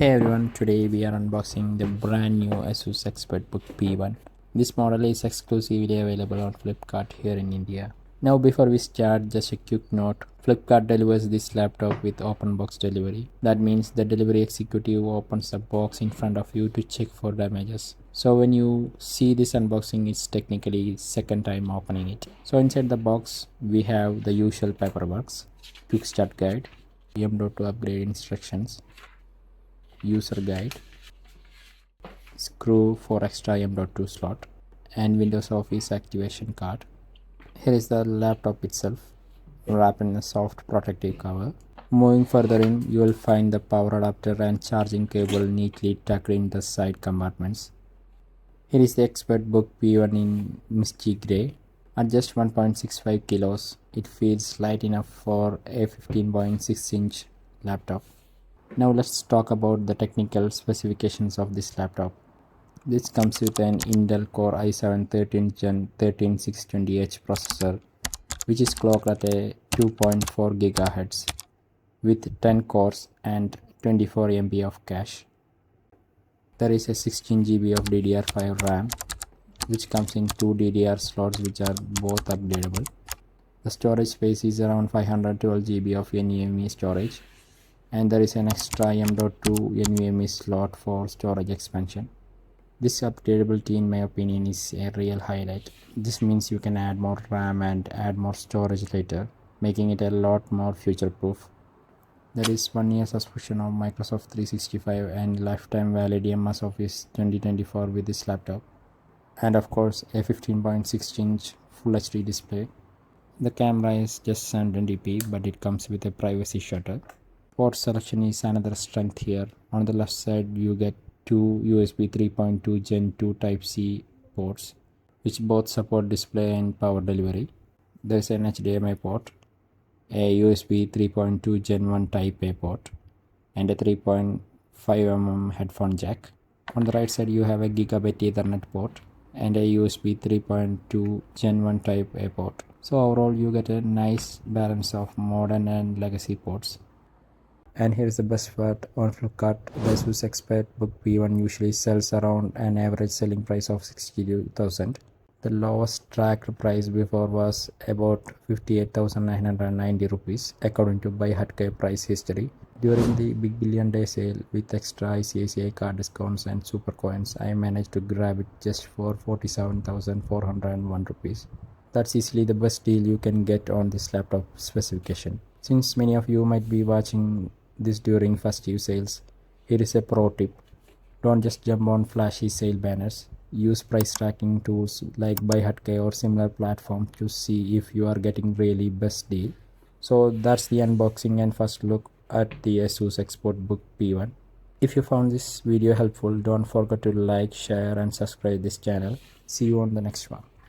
Hey everyone, today we are unboxing the brand new ASUS ExpertBook P1. This model is exclusively available on Flipkart here in India. Now before we start, just a quick note. Flipkart delivers this laptop with open box delivery. That means the delivery executive opens the box in front of you to check for damages. So when you see this unboxing, it's technically second time opening it. So inside the box, we have the usual paperworks, quick start guide, M.2 upgrade instructions, user guide, screw for extra M.2 slot, and Windows Office activation card. Here is the laptop itself, wrapped in a soft protective cover. Moving further in, you will find the power adapter and charging cable neatly tucked in the side compartments. Here is the ExpertBook P1 in misty grey. At just 1.65 kilos, it feels light enough for a 15.6-inch laptop. Now let's talk about the technical specifications of this laptop. This comes with an Intel Core i7 13th Gen 13620H processor, which is clocked at a 2.4 GHz with 10 cores and 24 MB of cache. There is a 16 GB of DDR5 RAM, which comes in two DDR slots which are both upgradable. The storage space is around 512 GB of NVMe storage, and there is an extra M.2 NVMe slot for storage expansion. This upgradability, in my opinion, is a real highlight. This means you can add more RAM and add more storage later, making it a lot more future-proof. There is 1 year subscription of Microsoft 365 and lifetime valid MS Office 2024 with this laptop, and of course a 15.6-inch Full HD display. The camera is just 720p, but it comes with a privacy shutter. Port selection is another strength here. On the left side you get two USB 3.2 Gen 2 Type-C ports, which both support display and power delivery. There is an HDMI port, a USB 3.2 Gen 1 Type-A port, and a 3.5mm headphone jack. On the right side you have a Gigabit Ethernet port and a USB 3.2 Gen 1 Type-A port. So overall you get a nice balance of modern and legacy ports. And here's the best part: on Flipkart, the ASUS ExpertBook P1 usually sells around an average selling price of 62,000. The lowest tracked price before was about 58,990 rupees according to BuyHatK price history. During the Big Billion Day sale with extra ICICI card discounts and super coins, I managed to grab it just for 47,401 rupees. That's easily the best deal you can get on this laptop specification. Since many of you might be watching this during festive sales, here is a pro tip: don't just jump on flashy sale banners. Use price tracking tools like BuyHatK or similar platforms to see if you are getting really best deal. So that's the unboxing and first look at the ASUS ExpertBook P1. If you found this video helpful, don't forget to like, share and subscribe this channel. See you on the next one.